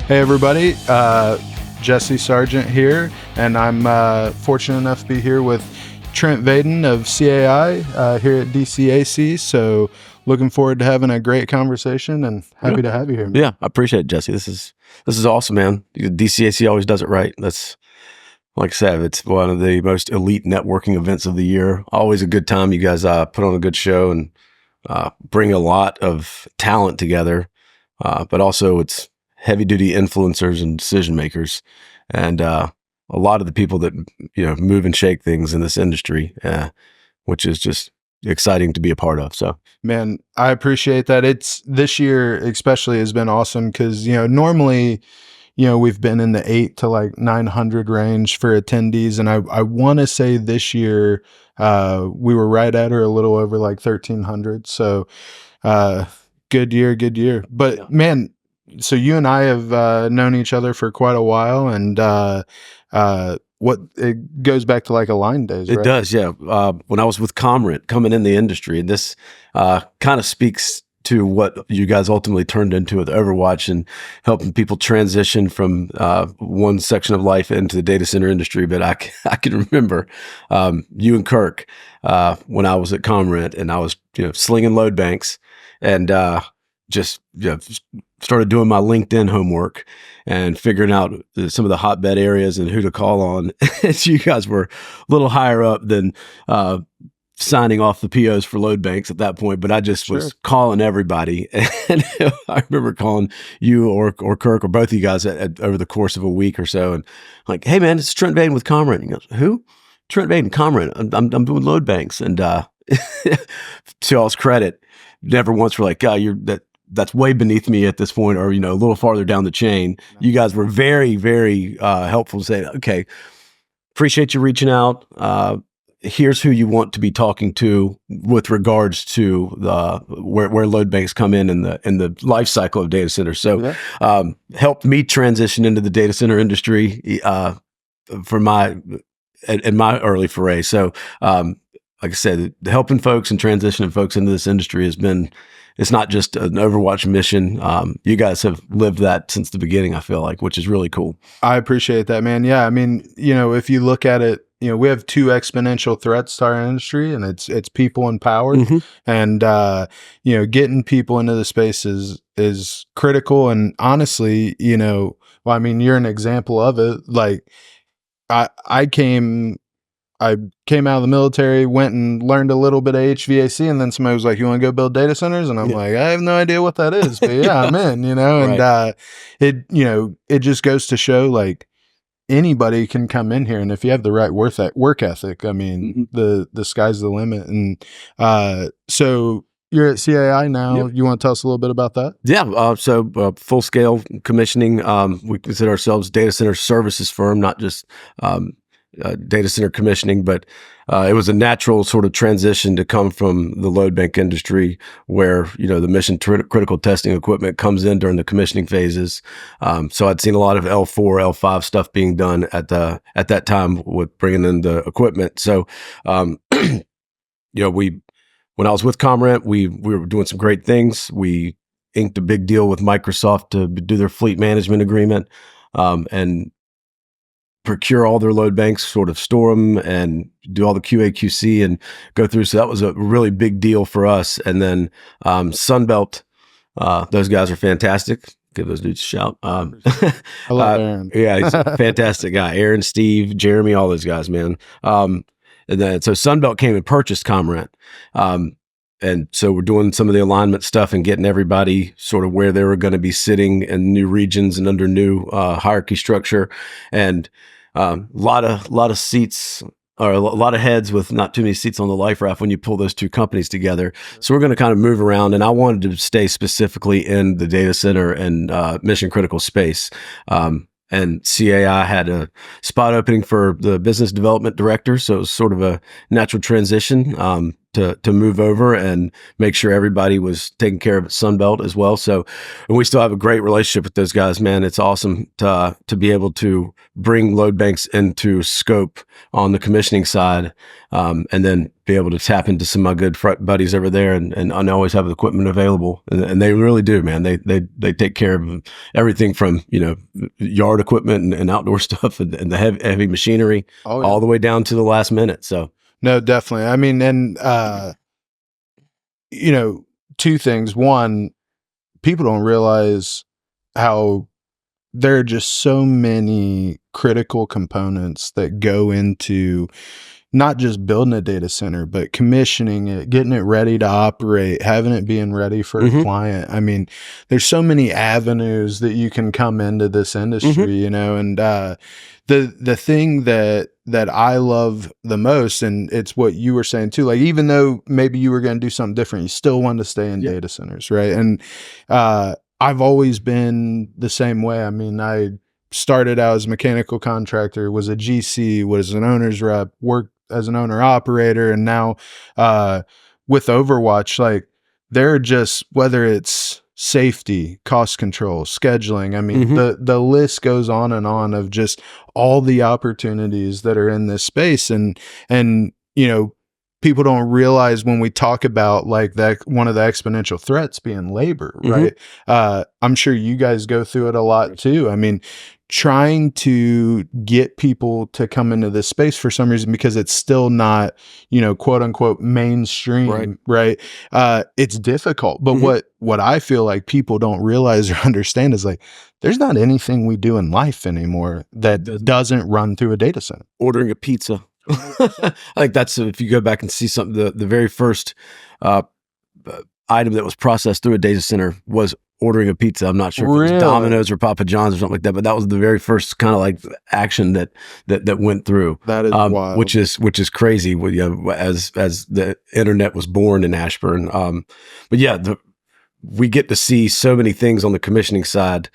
Hey everybody, Jesse Sargent here, and I'm fortunate enough to be here with Trent Vaden of CAI here at DCAC, so looking forward to having a great conversation and happy to have you here. Yeah, I appreciate it, Jesse. This is awesome, man. DCAC always does it right. That's, like I said, it's one of the most elite networking events of the year. Always a good time. You guys put on a good show and bring a lot of talent together, but also it's heavy-duty influencers and decision makers, and a lot of the people that move and shake things in this industry, which is just exciting to be a part of. So, man, I appreciate that. It's this year especially has been awesome because normally, we've been in the 800 to like 900 range for attendees, and I want to say this year we were right at or a little over like 1,300. So, good year. But yeah. Man, so you and I have known each other for quite a while, and what it goes back to like Align days, right? It does, yeah. When I was with Comrent coming in the industry, and this kind of speaks to what you guys ultimately turned into with Overwatch and helping people transition from one section of life into the data center industry. But I can remember you and Kirk when I was at Comrent, and I was slinging load banks and just started doing my LinkedIn homework and figuring out some of the hotbed areas and who to call on. So you guys were a little higher up than signing off the POs for load banks at that point, but I just was calling everybody. And I remember calling you or Kirk or both of you guys over the course of a week or so, and like, hey man, it's Trent Vaden with Comrent. And he goes, who? Trent Vaden, Comrent. I'm doing load banks. And to y'all's credit, never once were like, God, that's way beneath me at this point, or, a little farther down the chain. You guys were very, very helpful to say, okay, appreciate you reaching out. Here's who you want to be talking to with regards to where load banks come in the life cycle of data centers. So helped me transition into the data center industry in my early foray. So like I said, helping folks and transitioning folks into this industry it's not just an Overwatch mission. You guys have lived that since the beginning, I feel like, which is really cool. I appreciate that, man. Yeah. I mean, if you look at it, we have two exponential threats to our industry, and it's people and power. Mm-hmm. And, getting people into the space is critical. And honestly, you're an example of it. Like I came out of the military, went and learned a little bit of HVAC, and then somebody was like, you want to go build data centers? And I'm like, I have no idea what that is, but yeah, I'm in, and it just goes to show, like, anybody can come in here, and if you have the right work ethic, I mean, the sky's the limit. And so you're at CAI now. Yep. You want to tell us a little bit about that? Yeah. So full scale commissioning. We consider ourselves a data center services firm, not just data center commissioning, but it was a natural sort of transition to come from the load bank industry, where the mission critical testing equipment comes in during the commissioning phases. So I'd seen a lot of L4, L5 stuff being done at that time with bringing in the equipment. So when I was with Comrent, we were doing some great things. We inked a big deal with Microsoft to do their fleet management agreement, and procure all their load banks, sort of store them and do all the QA QC and go through. So that was a really big deal for us. And then Sunbelt, those guys are fantastic. Give those dudes a shout. I love Aaron. Yeah, he's a fantastic guy. Aaron, Steve, Jeremy, all those guys, man. And then so Sunbelt came and purchased Comrent. And so we're doing some of the alignment stuff and getting everybody sort of where they were going to be sitting in new regions and under new hierarchy structure. And a lot of seats, or a lot of heads with not too many seats on the life raft when you pull those two companies together. So we're going to kind of move around, and I wanted to stay specifically in the data center and mission critical space. And CAI had a spot opening for the business development director, so it was sort of a natural transition. to move over and make sure everybody was taking care of at Sunbelt as well. So, and we still have a great relationship with those guys, man. It's awesome to be able to bring load banks into scope on the commissioning side, and then be able to tap into some of my good buddies over there, and always have the equipment available. And they really do, man. They take care of everything from, yard equipment and outdoor stuff and the heavy machinery, all the way down to the last minute. So no, definitely. I mean, and two things. One, people don't realize how there are just so many critical components that go into not just building a data center, but commissioning it, getting it ready to operate, having it being ready for a client. I mean, there's so many avenues that you can come into this industry, and the thing that I love the most, and it's what you were saying too, like, even though maybe you were going to do something different, you still wanted to stay in data centers, right? And I've always been the same way. I mean, I started out as a mechanical contractor, was a GC, was an owner's rep, worked as an owner operator, and now with Overwatch, like, they're just, whether it's safety, cost control, scheduling, I mean, the list goes on and on of just all the opportunities that are in this space. And people don't realize when we talk about, like, that one of the exponential threats being labor, right? I'm sure you guys go through it a lot too. I mean, trying to get people to come into this space for some reason, because it's still not, quote unquote mainstream, right? It's difficult. But what I feel like people don't realize or understand is, like, there's not anything we do in life anymore that doesn't run through a data center. Ordering a pizza. I think that's, if you go back and see something, the very first item that was processed through a data center was ordering a pizza. I'm not sure if it was Domino's or Papa John's or something like that, but that was the very first kind of like action that went through. That is wild. Which is crazy. As the internet was born in Ashburn. But yeah, we get to see so many things on the commissioning side.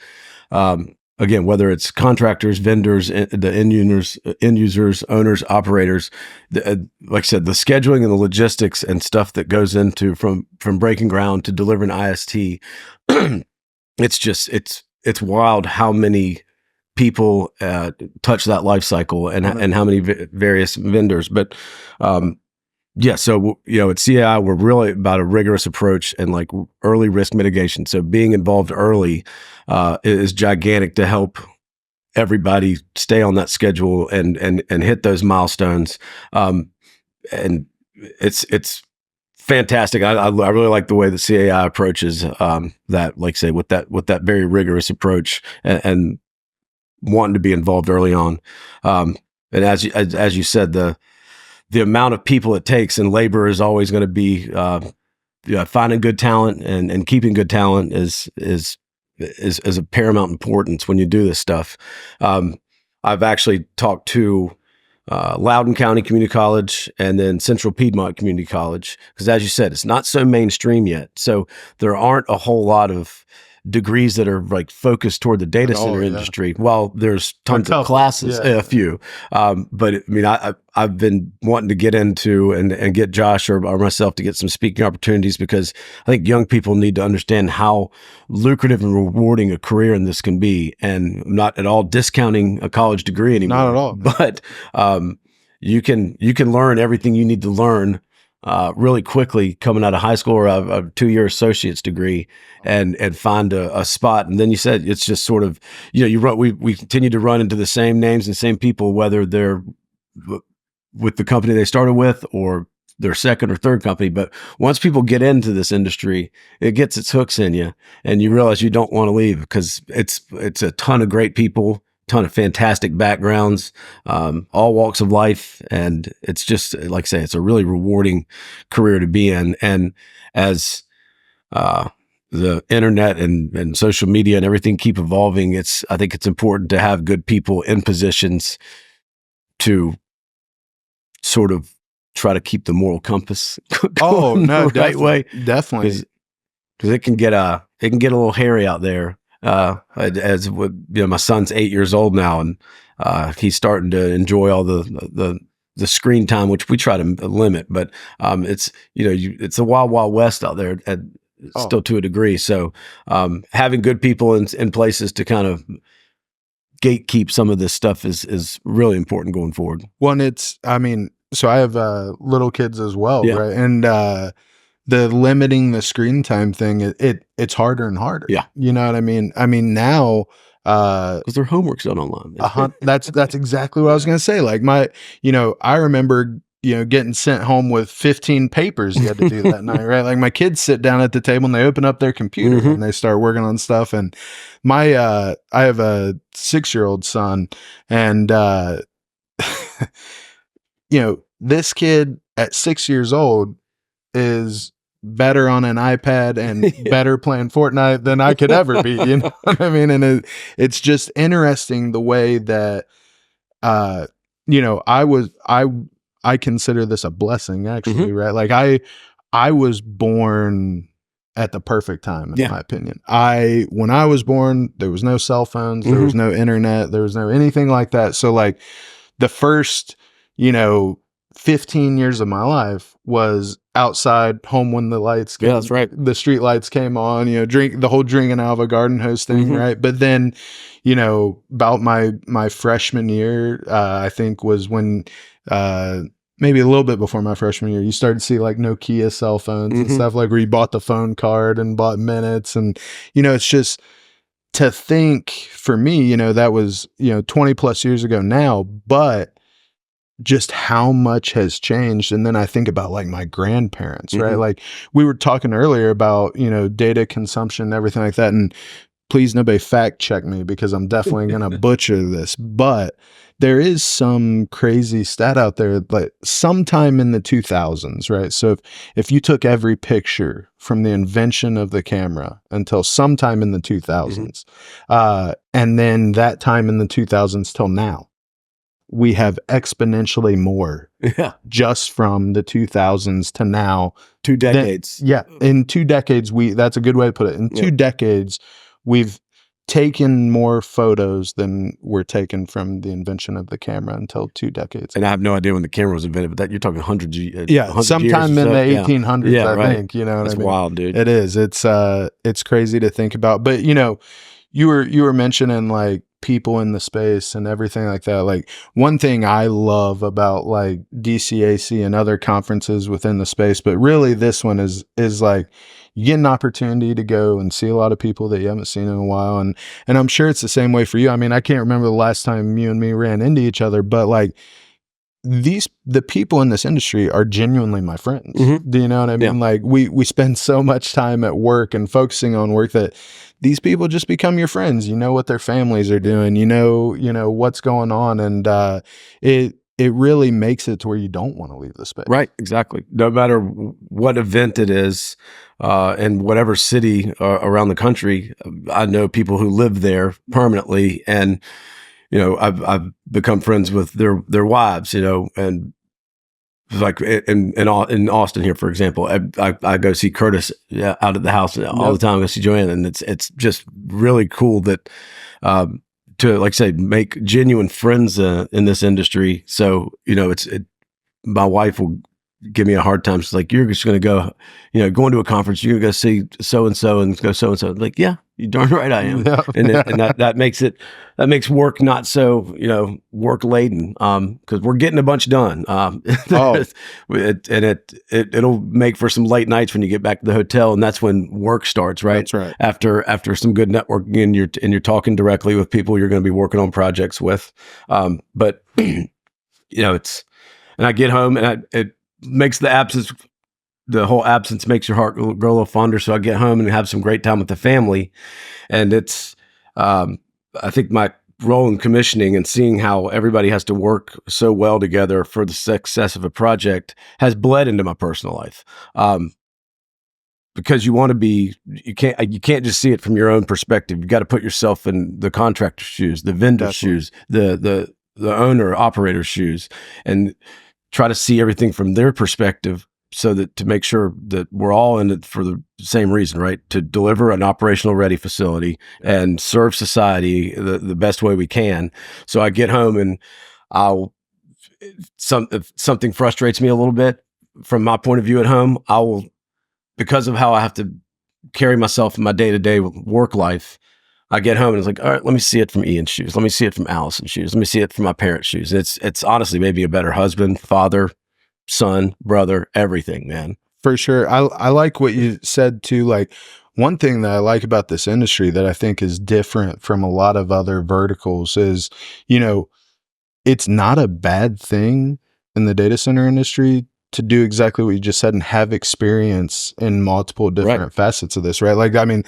Again, whether it's contractors, vendors, the end users, owners, operators, like I said, the scheduling and the logistics and stuff that goes into from breaking ground to delivering IST, it's wild how many people touch that life cycle and how many various vendors. But yeah, so at CAI, we're really about a rigorous approach and, like, early risk mitigation. So being involved early is gigantic to help everybody stay on that schedule and hit those milestones. And it's fantastic. I really like the way the CAI approaches that, like, say, with that very rigorous approach and wanting to be involved early on. And as you said, the amount of people it takes, and labor is always going to be finding good talent and keeping good talent is of paramount importance when you do this stuff. I've actually talked to Loudoun County Community College and then Central Piedmont Community College, because, as you said, it's not so mainstream yet. So there aren't a whole lot of degrees that are, like, focused toward the data center industry. While there's tons of classes, a few. But I mean, I've been wanting to get into and get Josh or myself to get some speaking opportunities, because I think young people need to understand how lucrative and rewarding a career in this can be. And I'm not at all discounting a college degree anymore. Not at all. But you can learn everything you need to learn really quickly coming out of high school or a 2-year associate's degree and find a spot. And then you said it's just sort of, we continue to run into the same names and same people, whether they're with the company they started with or their second or third company. But once people get into this industry, it gets its hooks in you, and you realize you don't want to leave, because it's a ton of great people, ton of fantastic backgrounds, all walks of life. And it's just, like I say, it's a really rewarding career to be in. And as the internet and social media and everything keep evolving, I think it's important to have good people in positions to sort of try to keep the moral compass going the right way. Definitely. Because it can get a little hairy out there. My son's 8 years old now, and he's starting to enjoy all the the screen time, which we try to limit, but it's it's a wild, wild west out there still to a degree. So having good people in places to kind of gatekeep some of this stuff is really important going forward. Well, and so I have little kids as well, right? And the limiting the screen time thing, it's harder and harder. Yeah. You know what I mean? I mean, now, because their homework's done online. That's exactly what I was going to say. Like I remember, getting sent home with 15 papers you had to do that night, right? Like my kids sit down at the table and they open up their computer and they start working on stuff. And I have a 6-year-old son, and, this kid at 6 years old is better on an iPad and better playing Fortnite than I could ever be. You know what I mean? And it's just interesting the way that, I consider this a blessing, actually, right? Like I was born at the perfect time, in my opinion. When I was born, there was no cell phones, there was no internet, there was no anything like that. So like the first, 15 years of my life was outside, home when the lights came, that's right. The street lights came on, drink the whole drinking out of a garden hose thing, right? But then, about my freshman year, I think was when, maybe a little bit before my freshman year, you started to see like Nokia cell phones and stuff, like where you bought the phone card and bought minutes. And, it's just to think for me, that was, 20 plus years ago now, but just how much has changed. And then I think about like my grandparents, right? Like we were talking earlier about, data consumption and everything like that. And please nobody fact check me, because I'm definitely going to butcher this, but there is some crazy stat out there, like sometime in the 2000s, right? So if you took every picture from the invention of the camera until sometime in the 2000s, and then that time in the 2000s till now, we have exponentially more just from the 2000s to now. 2 decades. In 2 decades, that's a good way to put it. In 2 decades, we've taken more photos than were taken from the invention of the camera until 2 decades. And I have no idea when the camera was invented, but that you're talking hundreds of years. Sometime in the 1800s, I think. You know what I mean? That's wild, dude. It is. It's crazy to think about. But you were mentioning like people in the space and everything like that. Like one thing I love about like DCAC and other conferences within the space, but really this one is like you get an opportunity to go and see a lot of people that you haven't seen in a while. And I'm sure it's the same way for you. I mean, I can't remember the last time you and me ran into each other, but like the people in this industry are genuinely my friends. Do you know what I mean? Like we spend so much time at work and focusing on work that these people just become your friends. You know what their families are doing, you know what's going on. And it really makes it to where you don't want to leave the space. Right. Exactly. No matter what event it is, in whatever city around the country, I know people who live there permanently, and I've become friends with their wives, and like in Austin here, for example, I go see Curtis out at the house all the time. I go see Joanne, and it's just really cool that to, like I say, make genuine friends in this industry. So my wife will give me a hard time. She's like, "You're just going to go, going to a conference. You're going to go see so and so and go so and so." Like, yeah, you darn right I am. And that makes work not so work laden, because we're getting a bunch done. It'll make for some late nights when you get back to the hotel, and that's when work starts. Right. That's right. After some good networking, and you're talking directly with people you're going to be working on projects with. But it's, and I get home and it makes the whole absence makes your heart grow a little fonder. So I get home and have some great time with the family. And it's, I think my role in commissioning and seeing how everybody has to work so well together for the success of a project has bled into my personal life. Because you can't just see it from your own perspective. You got to put yourself in the contractor's shoes, the vendor's shoes, the owner, operator's shoes, and try to see everything from their perspective, so that to make sure that we're all in it for the same reason, right? To deliver an operational ready facility and serve society the best way we can. So I get home and I'll if something frustrates me a little bit from my point of view at home, I will, because of how I have to carry myself in my day-to-day work life, I get home and it's like, all right, let me see it from Ian's shoes. Let me see it from Allison's shoes. Let me see it from my parents' shoes. It's honestly maybe a better husband, father, son, brother, everything, man. For sure. I like what you said too. Like, one thing that I like about this industry that I think is different from a lot of other verticals is, it's not a bad thing in the data center industry to do exactly what you just said and have experience in multiple different facets of this, right? Like, I mean,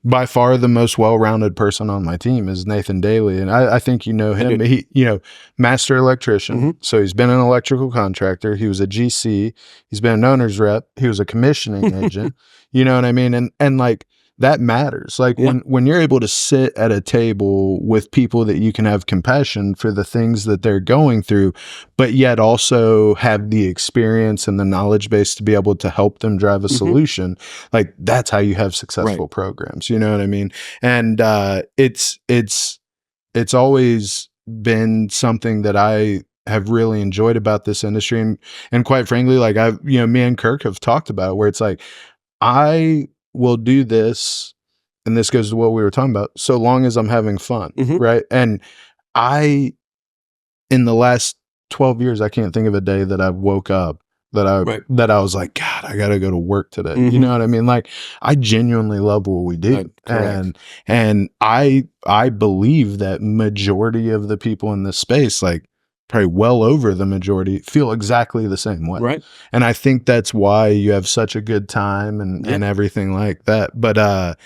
by far the most well-rounded person on my team is Nathan Daly. And I think you know him. He, master electrician. So he's been an electrical contractor. He was a GC. He's been an owner's rep. He was a commissioning agent. You know what I mean? And like, that matters. Like when you're able to sit at a table with people that you can have compassion for the things that they're going through, but yet also have the experience and the knowledge base to be able to help them drive a solution. Like, that's how you have successful programs. You know what I mean? And it's always been something that I have really enjoyed about this industry. And quite frankly, like me and Kirk have talked about, where it's like, I will do this, and this goes to what we were talking about, so long as I'm having fun, right? And in the last 12 years, I can't think of a day that I woke up that I was like, God, I got to go to work today. You know what I mean? Like, I genuinely love what we do. And I believe that majority of the people in this space, like probably well over the majority, feel exactly the same way. Right. And I think that's why you have such a good time and everything like that. But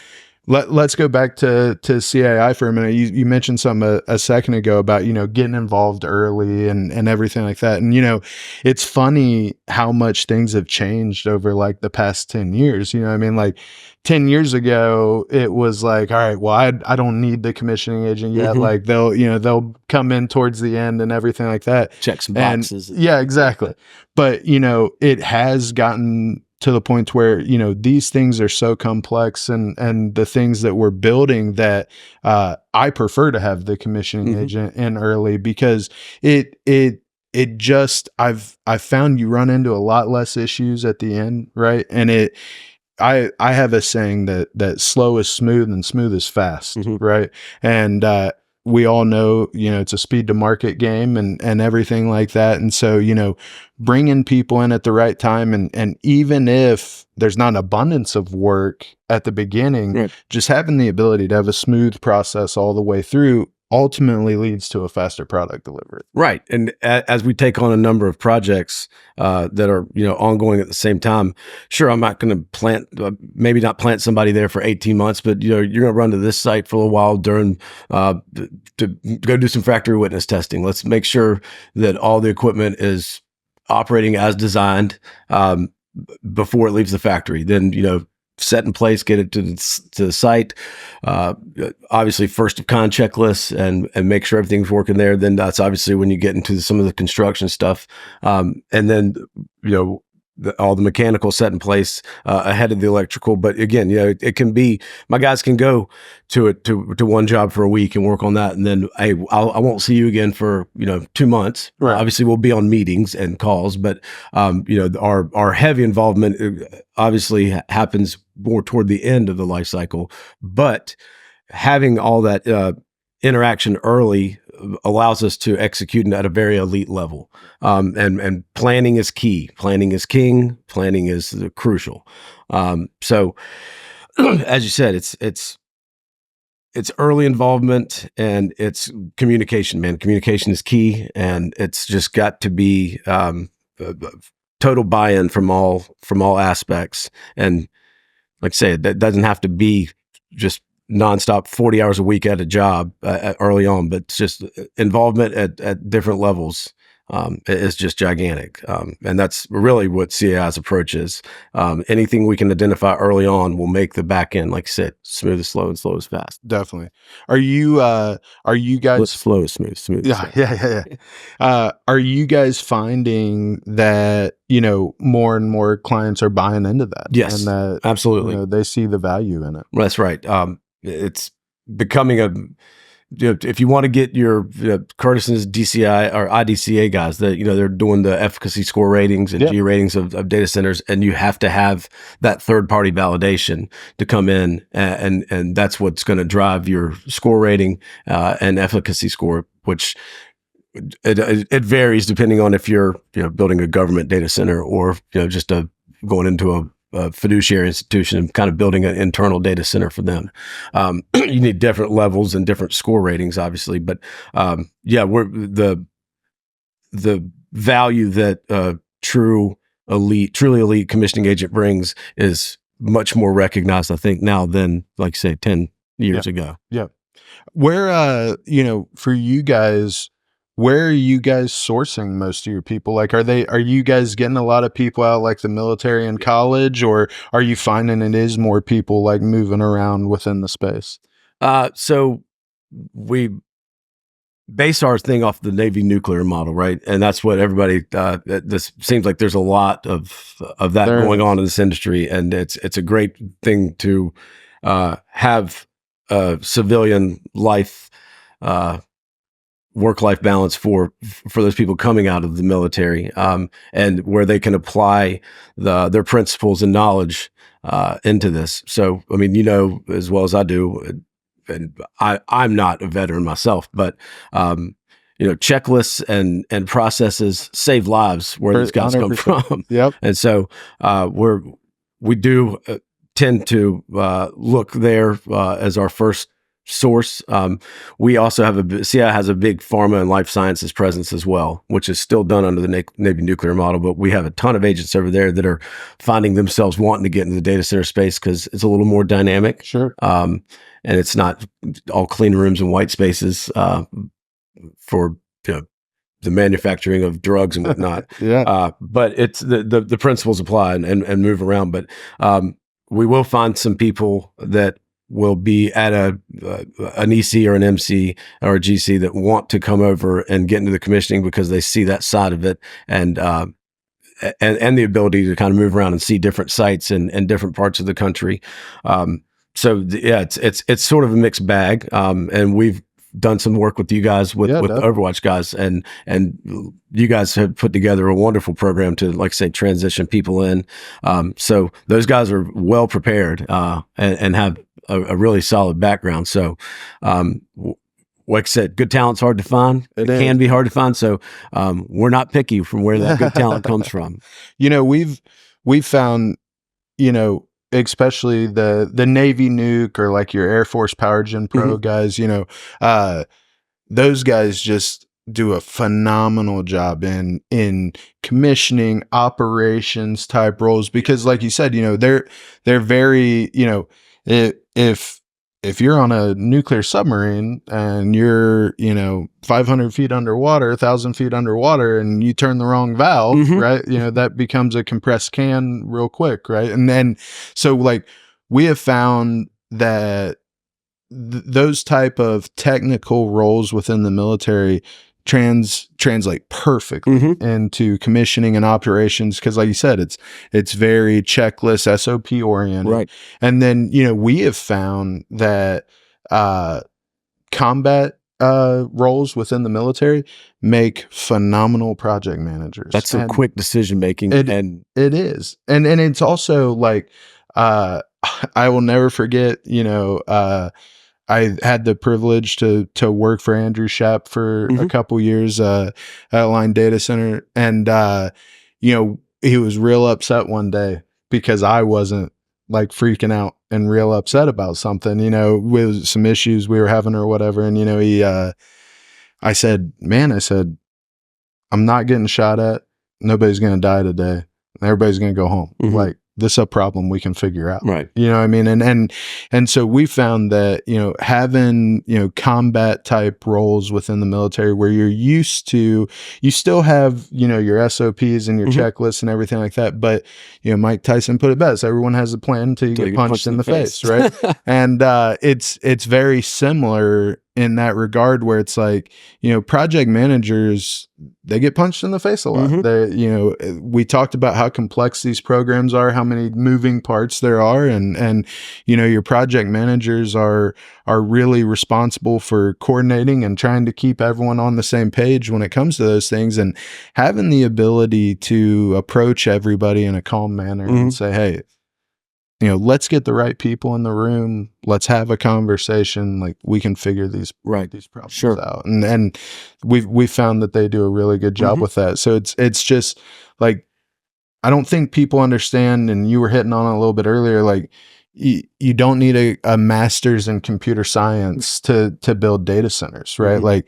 let's go back to CAI for a minute. You mentioned something a second ago about, getting involved early and everything like that. And, it's funny how much things have changed over like the past 10 years. You know what I mean? Like 10 years ago, it was like, all right, well, I don't need the commissioning agent yet. Like they'll come in towards the end and everything like that. Check some boxes. Yeah, exactly. But, it has gotten to the point where, these things are so complex and the things that we're building that I prefer to have the commissioning agent in early, because it just, I've found you run into a lot less issues at the end. Right. And I have a saying that slow is smooth and smooth is fast. Right. And we all know, it's a speed to market game and everything like that. And so, bringing people in at the right time, and even if there's not an abundance of work at the beginning, just having the ability to have a smooth process all the way through ultimately leads to a faster product delivery. Right. And as we take on a number of projects that are, ongoing at the same time, sure, I'm not going to maybe not plant somebody there for 18 months, but, you're going to run to this site for a while during, to go do some factory witness testing. Let's make sure that all the equipment is operating as designed before it leaves the factory. Then, set in place, get it to the site. Obviously, first of con checklists and make sure everything's working there. Then that's obviously when you get into some of the construction stuff. And then, all the mechanical set in place ahead of the electrical. But again, it can be, my guys can go to one job for a week and work on that. And then, hey, I won't see you again for, 2 months. Right. Obviously we'll be on meetings and calls, but, our heavy involvement obviously happens more toward the end of the life cycle, but having all that, interaction early allows us to execute at a very elite level. And planning is key. Planning is king. Planning is crucial. So as you said, it's early involvement and it's communication, man. Communication is key, and it's just got to be total buy-in from all aspects. And like I said, that doesn't have to be just nonstop 40 hours a week at a job early on, but it's just involvement at different levels is just gigantic. And that's really what CAI's approach is. Anything we can identify early on will make the back end, like I said, smooth is slow and slow is fast. Definitely. Are you guys slow is smooth? Smooth. Yeah. Are you guys finding that, more and more clients are buying into that? Yes, and that, absolutely. They see the value in it. That's right. It's becoming if you want to get your Curtison's DCI or IDCA guys, that they're doing the efficacy score ratings and G ratings of data centers, and you have to have that third party validation to come in, and that's what's going to drive your score rating and efficacy score, which it varies depending on if you're building a government data center or just going into a fiduciary institution and kind of building an internal data center for them. You need different levels and different score ratings, obviously, but we're the value that truly elite commissioning agent brings is much more recognized, I think, now than, like say, 10 years ago. Yeah. Where for you guys, where are you guys sourcing most of your people? Like, are you guys getting a lot of people out like the military and college, or are you finding it is more people like moving around within the space? So we base our thing off the Navy nuclear model, right? And that's what everybody, this seems like there's a lot of that going on in this industry. And it's a great thing to have a civilian life, work-life balance for those people coming out of the military, and where they can apply their principles and knowledge into this. So, I mean, as well as I do, and I'm not a veteran myself, but checklists and processes save lives where these guys 100%. Come from. Yep. And so we do tend to look there as our first source. We also have CAI has a big pharma and life sciences presence as well, which is still done under the Navy nuclear model, but we have a ton of agents over there that are finding themselves wanting to get into the data center space because it's a little more dynamic. Sure. And it's not all clean rooms and white spaces for the manufacturing of drugs and whatnot. But it's the principles apply and move around. But we will find some people that will be at an EC or an MC or a GC that want to come over and get into the commissioning because they see that side of it and the ability to kind of move around and see different sites in different parts of the country. It's sort of a mixed bag. And we've done some work with you guys with the Overwatch guys, and you guys have put together a wonderful program to, like I say, transition people in. So those guys are well prepared and have a really solid background. So, like I said, good talent's hard to find. It can be hard to find. So we're not picky from where that good talent comes from. We've found, especially the Navy nuke or like your Air Force Power Gen Pro guys, those guys just do a phenomenal job in commissioning operations type roles because, like you said, they're very, if you're on a nuclear submarine and you're 500 feet underwater, 1,000 feet underwater, and you turn the wrong valve, right? That becomes a compressed can real quick, right? And then so like we have found that those type of technical roles within the military translate perfectly into commissioning and operations because, like you said, it's very checklist SOP oriented, right? And then we have found that combat roles within the military make phenomenal project managers. That's a quick decision making, and it is, and it's also like I will never forget. I had the privilege to work for Andrew Shapp for a couple years at Line Data Center, and he was real upset one day because I wasn't like freaking out and real upset about something, with some issues we were having or whatever. And I said, I'm not getting shot at. Nobody's gonna die today. Everybody's gonna go home. Like, this is a problem we can figure out. Right. You know what I mean? And so we found that, having, combat type roles within the military where you're used to, you still have, your SOPs and your checklists and everything like that. But, Mike Tyson put it best. Everyone has a plan until you get punched in the face. Right. And it's very similar in that regard, where it's like, project managers, they get punched in the face a lot. We talked about how complex these programs are, how many moving parts there are, and your project managers are really responsible for coordinating and trying to keep everyone on the same page when it comes to those things, and having the ability to approach everybody in a calm manner and say, hey, let's get the right people in the room. Let's have a conversation. Like, we can figure these problems out. And we found that they do a really good job with that. So it's just like, I don't think people understand, and you were hitting on it a little bit earlier, like, you don't need a master's in computer science to build data centers, right? Like,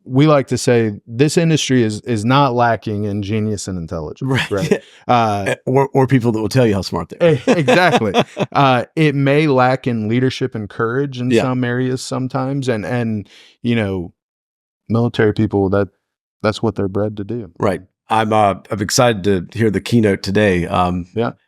we like to say this industry is not lacking in genius and intelligence, right? Or people that will tell you how smart they are. Exactly. It may lack in leadership and courage in some areas sometimes, and military people, that's what they're bred to do. Right. I'm excited to hear the keynote today.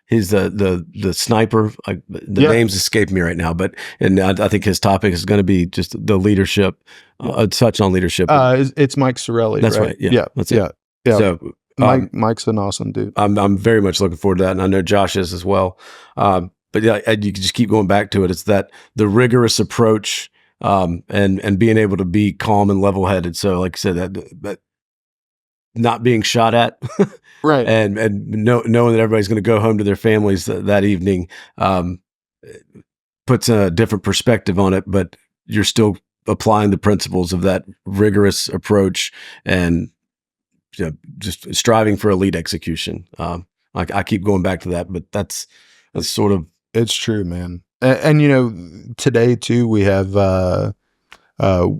He's the sniper. The names escape me right now, but I think his topic is going to be just the leadership, a touch on leadership. It's Mike Sorelli. That's right. Yeah. That's it. Yeah. So Mike's an awesome dude. I'm very much looking forward to that, and I know Josh is as well. But yeah, you can just keep going back to it. It's that the rigorous approach, and being able to be calm and level headed. So, like I said, that not being shot at, right, and knowing that everybody's going to go home to their families that evening, puts a different perspective on it. But you're still applying the principles of that rigorous approach, and just striving for elite execution. I keep going back to that, but that's sort of, it's true, man. And today too, we have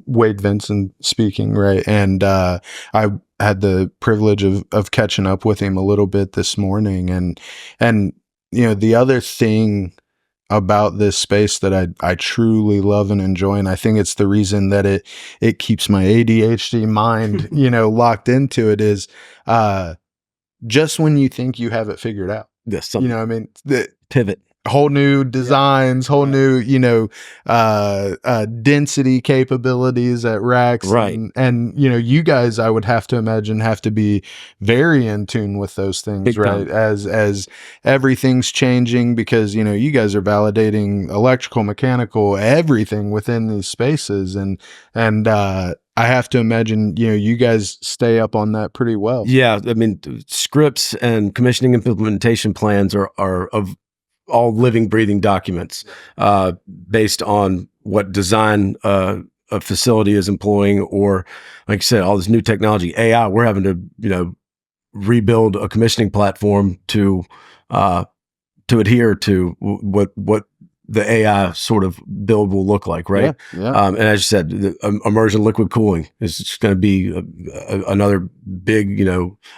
Wade Vincent speaking, right? And I had the privilege of catching up with him a little bit this morning, and the other thing about this space that I truly love and enjoy, and I think it's the reason that it keeps my ADHD mind locked into it, is just when you think you have it figured out, the pivot. Whole new designs, whole new, density capabilities at racks. Right. And you guys, I would have to imagine, have to be very in tune with those things, Big right? time. As everything's changing, because, you guys are validating electrical, mechanical, everything within these spaces. And I have to imagine, you guys stay up on that pretty well. Yeah. I mean, scripts and commissioning implementation plans are of all living, breathing documents, based on what design a facility is employing, or, like you said, all this new technology, AI. We're having to, rebuild a commissioning platform to adhere to what the AI sort of build will look like, right? Yeah. And as you said, the immersion liquid cooling is just going to be another big,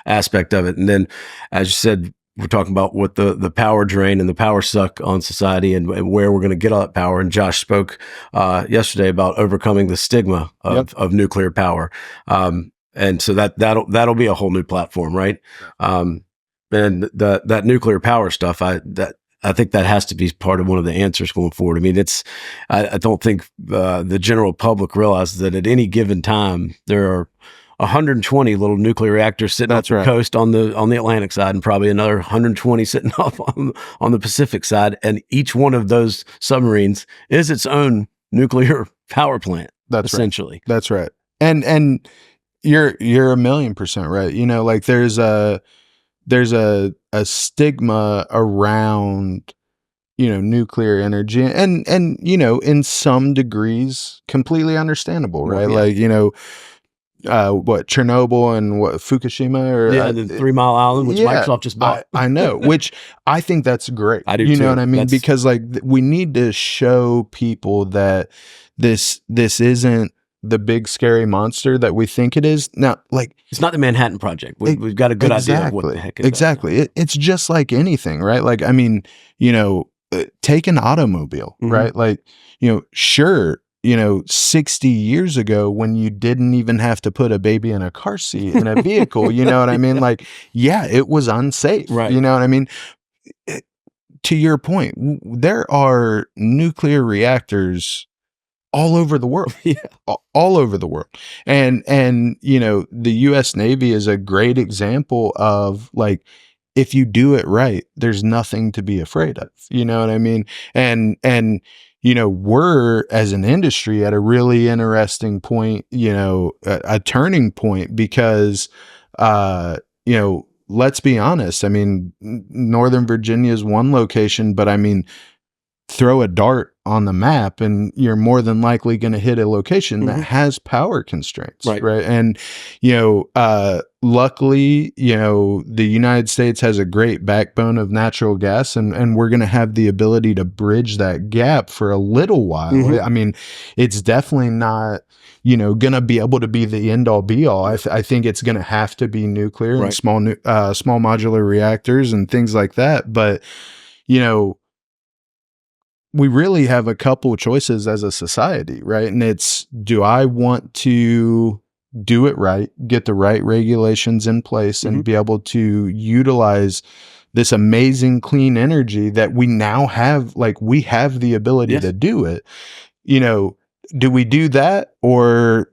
aspect of it. And then, as you said, we're talking about what the power drain and the power suck on society, and where we're going to get all that power. And Josh spoke yesterday about overcoming the stigma of nuclear power. And so that'll be a whole new platform, right? And that nuclear power stuff, I think that has to be part of one of the answers going forward. I mean, I don't think the general public realizes that at any given time there are 120 little nuclear reactors sitting off the coast on the Atlantic side, and probably another 120 sitting off on the Pacific side. And each one of those submarines is its own nuclear power plant. That's essentially. Right. That's right. And you're 1,000,000% right. Like there's a stigma around, nuclear energy, and in some degrees completely understandable, right? Yeah. Like, what Chernobyl and what Fukushima, or the 3 Mile Island, which Microsoft just bought. I know, which I think that's great. I do you too. know what I mean? Because like we need to show people that this isn't the big scary monster that we think it is. Now, like, it's not the Manhattan Project. We've got a good idea of what the heck it is. Exactly. It's just like anything, right? Like, I mean, take an automobile, right? Like, sure, 60 years ago, when you didn't even have to put a baby in a car seat in a vehicle, you know what I mean? Like, yeah, it was unsafe, right? You know what I mean? To your point, there are nuclear reactors all over the world. Yeah. All over the world. And the US Navy is a great example of, like, if you do it right, there's nothing to be afraid of. You know what I mean? And we're, as an industry, at a really interesting point, a turning point, because let's be honest. I mean, Northern Virginia is one location, but I mean, throw a dart on the map and you're more than likely going to hit a location that has power constraints. Right. And, luckily, the United States has a great backbone of natural gas, and we're going to have the ability to bridge that gap for a little while. I mean, it's definitely not, going to be able to be the end all be all. I think it's going to have to be nuclear and small modular reactors and things like that. But, we really have a couple of choices as a society, right? And it's, do I want to do it right, get the right regulations in place, and be able to utilize this amazing clean energy that we now have? Like, we have the ability to do it. Do we do that? Or,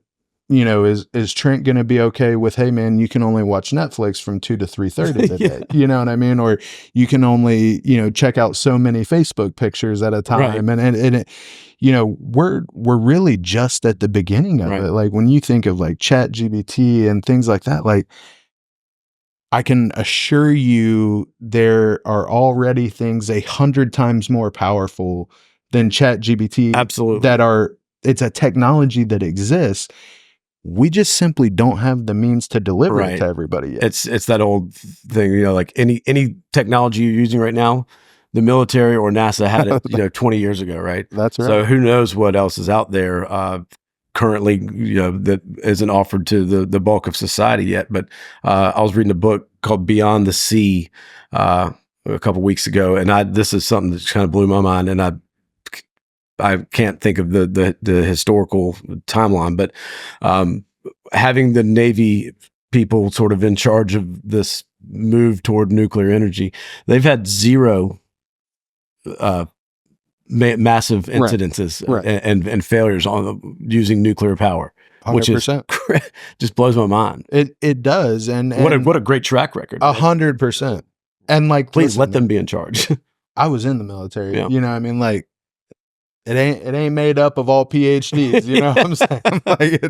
is Trent going to be okay with, hey man, you can only watch Netflix from 2 to 3:30 today? You know what I mean? Or you can only, check out so many Facebook pictures at a time. And we're really just at the beginning of it. Like, when you think of like ChatGPT and things like that, like, I can assure you there are already things 100 times more powerful than ChatGPT. Absolutely. It's a technology that exists. We just simply don't have the means to deliver it to everybody yet. It's that old thing, like any technology you're using right now, the military or NASA had it, 20 years ago, right? That's right. So who knows what else is out there currently, that isn't offered to the bulk of society yet. But I was reading a book called Beyond the Sea a couple weeks ago, and this is something that just kind of blew my mind, and I can't think of the historical timeline, but having the Navy people sort of in charge of this move toward nuclear energy, they've had zero massive incidences and failures on using nuclear power, 100%. Which is just blows my mind. It does, and what a great track record. 100%. And like, please let them be in charge. I was in the military. You know what I mean? Like, it ain't made up of all PhDs, you know what I'm saying? Like,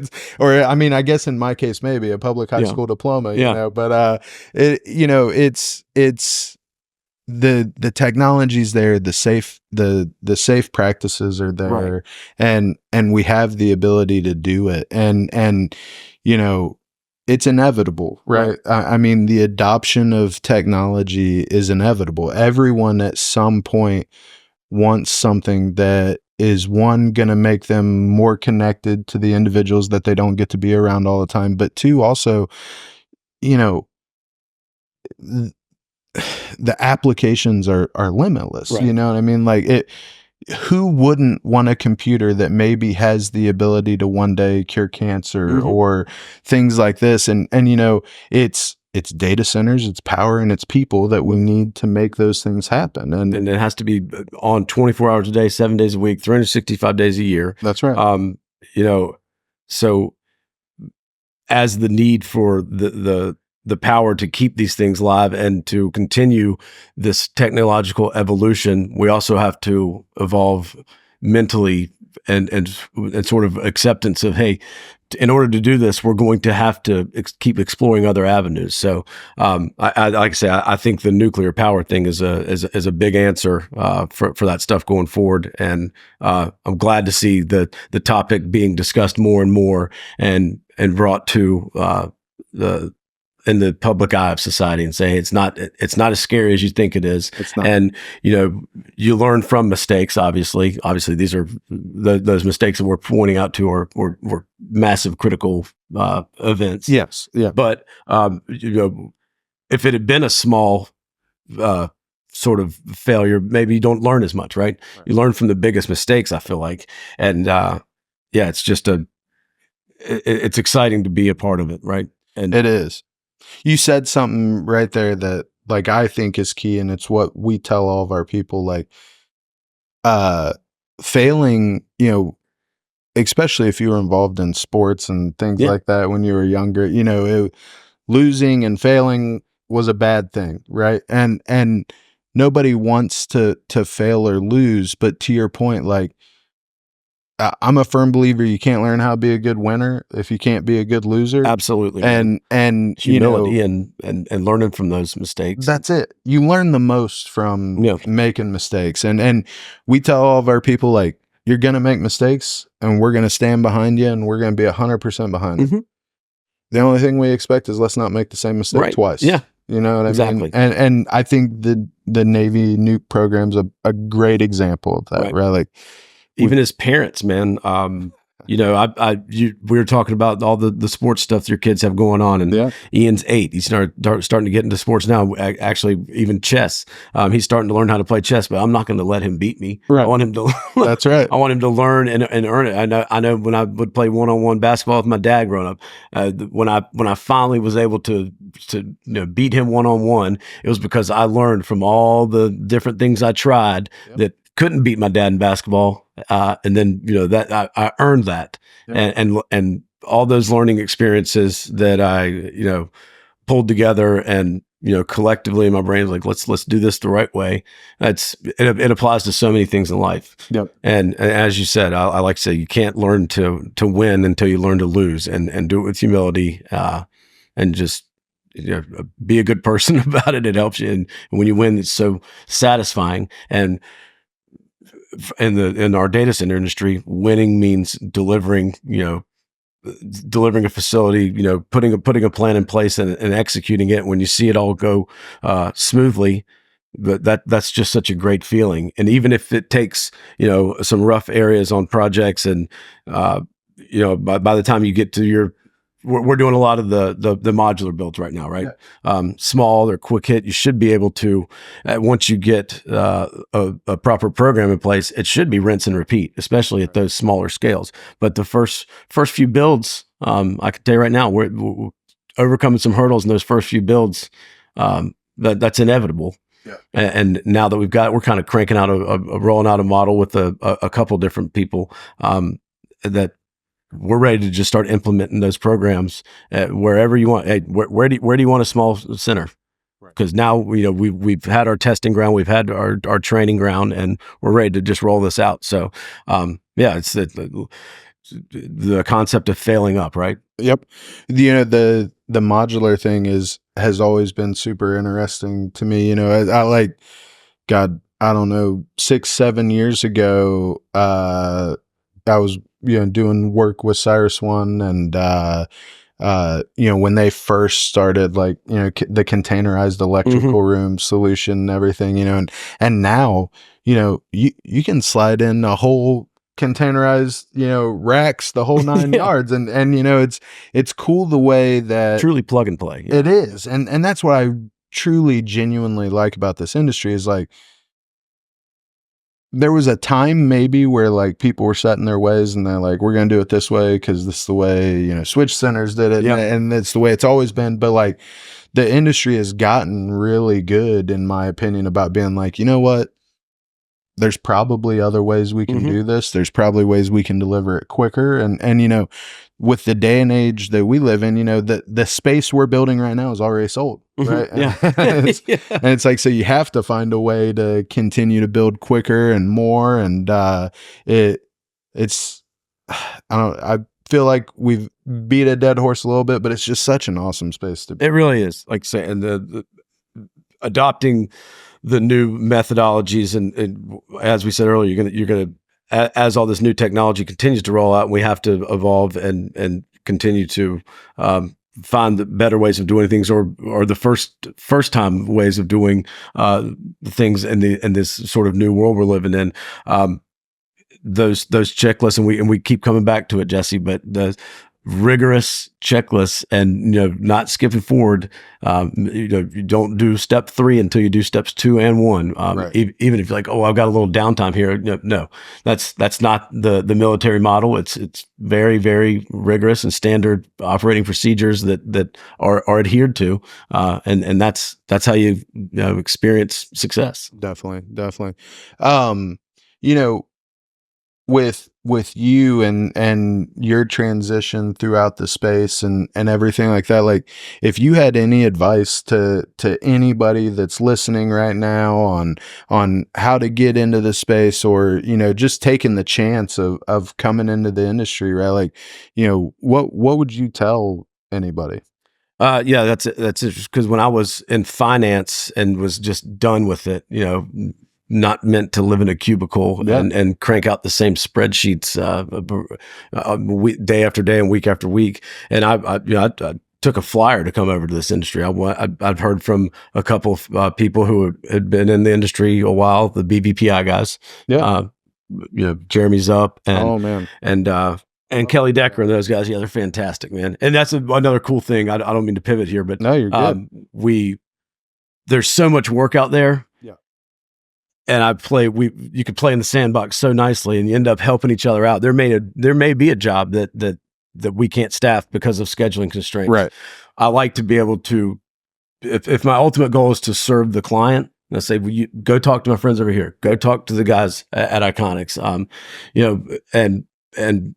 I guess in my case, maybe a public high school diploma, but it's the technology's there, the safe practices are there, and we have the ability to do it. And it's inevitable, right? I mean, the adoption of technology is inevitable. Everyone at some point wants something that is, one, going to make them more connected to the individuals that they don't get to be around all the time, but two, also, the applications are limitless. You know what I mean? Like, who wouldn't want a computer that maybe has the ability to one day cure cancer or things like this? And it's data centers, it's power, and it's people that we need to make those things happen. And it has to be on 24 hours a day, 7 days a week, 365 days a year. That's right. So as the need for the power to keep these things live and to continue this technological evolution, we also have to evolve mentally and sort of acceptance of, hey, in order to do this, we're going to have to keep exploring other avenues. So, like I say, I think the nuclear power thing is a big answer for that stuff going forward. And I'm glad to see the topic being discussed more and more and brought to in the public eye of society, and say, hey, it's not as scary as you think it is. It's not. And you learn from mistakes. Obviously these are those mistakes that we're pointing out to are massive critical events. Yes. Yeah. But if it had been a small sort of failure, maybe you don't learn as much, right? You learn from the biggest mistakes, I feel like. And it's just it's exciting to be a part of it, right? And it is. You said something right there that, like, I think is key, and it's what we tell all of our people, like, failing, especially if you were involved in sports and things Yeah. like that when you were younger, losing and failing was a bad thing, right? And nobody wants to fail or lose, but to your point, like I'm a firm believer you can't learn how to be a good winner if you can't be a good loser. Absolutely, man. And Humility and learning from those mistakes. that's it. You learn the most from Yeah. making mistakes. And we tell all of our people, like, you're gonna make mistakes and we're gonna stand behind you and we're gonna be 100% behind it. The only thing we expect is let's not make the same mistake Right. twice. Yeah. You know what I Exactly. mean? And I think the Navy nuke program's a great example of that, right? Like, even as parents, man, we were talking about all the sports stuff your kids have going on, and Ian's 8. He's starting to get into sports now. Actually, even chess. He's starting to learn how to play chess, but I'm not going to let him beat me. Right. I want him to. That's right. I want him to learn and earn it. I know when I would play one-on-one basketball with my dad growing up, when I finally was able to beat him one-on-one, it was because I learned from all the different things I tried that couldn't beat my dad in basketball. And then, that I earned that, and all those learning experiences that I, pulled together, and, collectively in my brain, like, let's do this the right way. It applies to so many things in life. Yep. And as you said, I like to say, you can't learn to win until you learn to lose, and do it with humility, and just, be a good person about it. It helps you. And when you win, it's so satisfying. And in our data center industry, winning means delivering a facility, putting a plan in place and executing it. When you see it all go smoothly, that's just such a great feeling. And even if it takes some rough areas on projects, and by the time you get to we're doing a lot of the modular builds right now, right? Yeah. Small or quick hit. You should be able to, once you get a proper program in place, it should be rinse and repeat, especially at those smaller scales. But the first few builds, I can tell you right now, we're overcoming some hurdles in those first few builds. That's inevitable. Yeah. And now that we're kind of cranking out rolling out a model with a couple different people, that we're ready to just start implementing those programs wherever you want. Hey, where do you want a small center? Because now we've had our testing ground, we've had our training ground, and we're ready to just roll this out. So it's the concept of failing up, right? Yep. The modular thing has always been super interesting to me. I like, God, I don't know, 6-7 years ago, I was doing work with CyrusOne, and when they first started, like, the containerized electrical room solution and everything, and now, you can slide in a whole containerized, racks, the whole 9 yards. And it's cool the way that truly plug and play. It is. And that's what I truly genuinely like about this industry is, like, there was a time maybe where, like, people were set in their ways and they're like, we're going to do it this way because this is the way, switch centers did it. And it's the way it's always been. But, like, the industry has gotten really good, in my opinion, about being like, you know what? There's probably other ways we can do this. There's probably ways we can deliver it quicker. And with the day and age that we live in, the space we're building right now is already sold, right? Yeah. And it's like, so you have to find a way to continue to build quicker and more. And I feel like we've beat a dead horse a little bit, but it's just such an awesome space to be. It really is. Like I say, and the adopting the new methodologies, and as we said earlier, you're gonna as all this new technology continues to roll out, we have to evolve and continue to find the better ways of doing things, or the first time ways of doing things in this sort of new world we're living in. Those checklists, and we keep coming back to it, Jesse, but the rigorous checklists, and not skipping forward. You don't do step 3 until you do steps 2 and 1. Right. Even if you're like, oh, I've got a little downtime here. No, that's not the military model. It's very, very rigorous and standard operating procedures that are adhered to, and that's how you experience success. Definitely. with you and your transition throughout the space and everything like that, like if you had any advice to anybody that's listening right now on how to get into the space, or just taking the chance of coming into the industry, right? Like, what would you tell anybody? Yeah, that's interesting, because when I was in finance and was just done with it, not meant to live in a cubicle and crank out the same spreadsheets day after day and week after week. And I took a flyer to come over to this industry. I've heard from a couple of people who had been in the industry a while, the BVPI guys. Yeah. Jeremy's up and Kelly Decker and those guys. Yeah, they're fantastic, man. And that's another cool thing. I don't mean to pivot here, but no, you're good. There's so much work out there. Yeah. And you could play in the sandbox so nicely, and you end up helping each other out. There may be a job that we can't staff because of scheduling constraints. Right. I like to be able to, if my ultimate goal is to serve the client, I say, well, you go talk to my friends over here, go talk to the guys at Iconics. And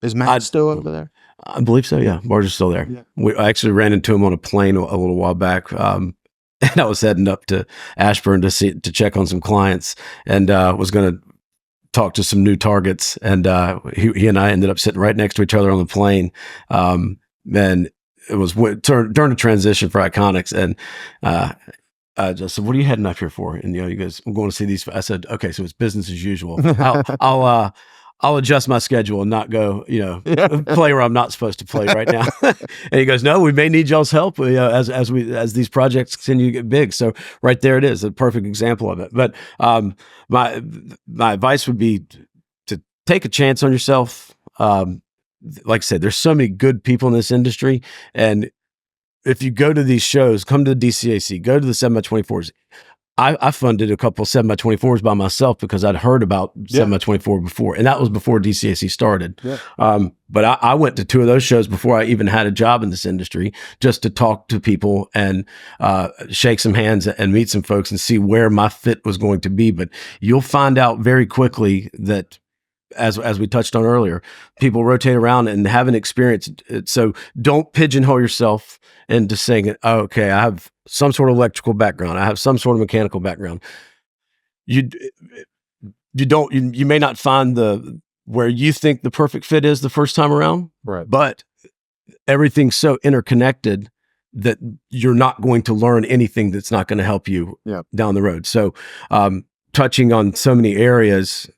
is Matt still over there? I believe so. Yeah. Marge is still there. Yeah. I actually ran into him on a plane a little while back. And I was heading up to Ashburn to check on some clients, and was going to talk to some new targets. And he and I ended up sitting right next to each other on the plane. And it was during the transition for Iconics. And I just said, "What are you heading up here for?" And he goes, "I'm going to see these." I said, "Okay, so it's business as usual. I'll adjust my schedule and not go, play where I'm not supposed to play right now." And he goes, "No, we may need y'all's help as these projects continue to get big." So right there it is, a perfect example of it. But my advice would be to take a chance on yourself. Like I said, there's so many good people in this industry, and if you go to these shows, come to the DCAC, go to the 7x24s. I funded a couple 7x24s by myself because I'd heard about 7x24 before, and that was before DCAC started. Yeah. But I went to 2 of those shows before I even had a job in this industry, just to talk to people and shake some hands and meet some folks and see where my fit was going to be. But you'll find out very quickly that, as we touched on earlier, people rotate around and have an experience. So don't pigeonhole yourself into saying, "Oh, okay, I have some sort of electrical background, I have some sort of mechanical background." You may not find where you think the perfect fit is the first time around, right? But everything's so interconnected that you're not going to learn anything that's not going to help you down the road. So touching on so many areas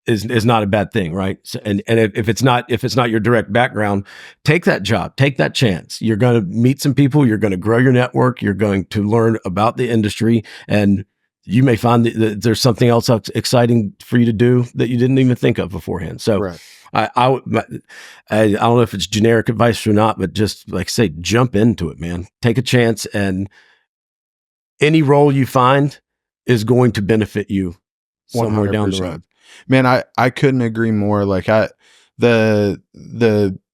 is not a bad thing, right? So, and if it's not your direct background, take that job, take that chance. You're going to meet some people, you're going to grow your network, you're going to learn about the industry, and you may find that there's something else exciting for you to do that you didn't even think of beforehand. So right. I don't know if it's generic advice or not, but just like I say, jump into it, man. Take a chance, and any role you find is going to benefit you somewhere 100%. Down the road. Man, I couldn't agree more. Like the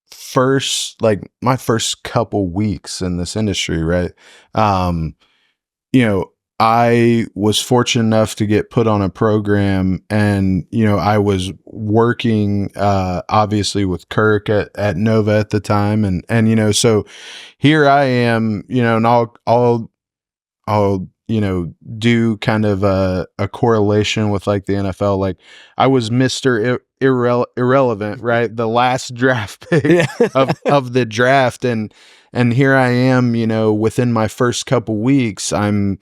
first, like my first couple weeks in this industry, right? I was fortunate enough to get put on a program, and, I was working, obviously with Kirk at Nova at the time. And, so here I am, and I'll do kind of a correlation with like the NFL. Like I was Mr. Irrelevant, right? The last draft pick of the draft. And here I am, within my first couple weeks, I'm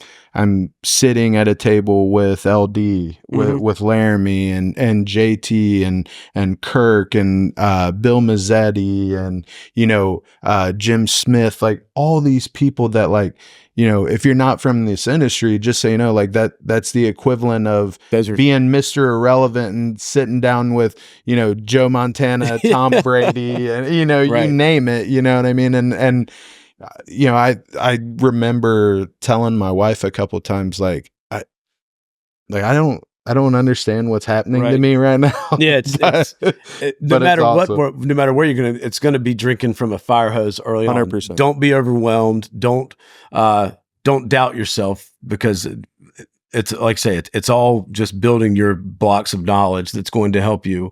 sitting at a table with LD, with Laramie and JT and Kirk and Bill Mazzetti and, Jim Smith, like all these people that, like, if you're not from this industry, just so you know, like that's the equivalent of being Mr. Irrelevant and sitting down with, Joe Montana, Tom Brady, and, right. You name it, you know what I mean? And I remember telling my wife a couple times, like, I don't understand what's happening to me right now. Yeah, no matter awesome. No matter where you're it's gonna be drinking from a fire hose early 100%. On. Don't be overwhelmed. Don't doubt yourself, because it's like I say, it's all just building your blocks of knowledge that's going to help you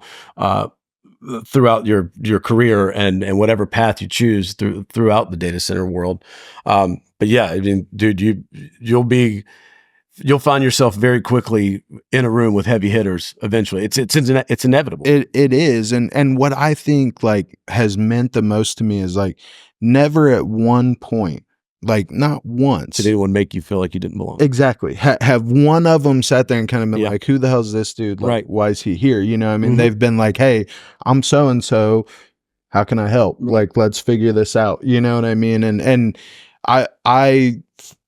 throughout your career and whatever path you choose throughout the data center world. But yeah, I mean, dude, you'll find yourself very quickly in a room with heavy hitters eventually. It's inevitable. It is. And what I think like has meant the most to me is like never at one point, like not once, Did anyone make you feel like you didn't belong? exactly have one of them sat there and kind of been Yeah. like, who the hell's this dude? Like, Right. why is he here? You know what I mean? Mhm. They've been like, hey, I'm so and so, how can I help? Like, let's figure this out. You know what I mean? And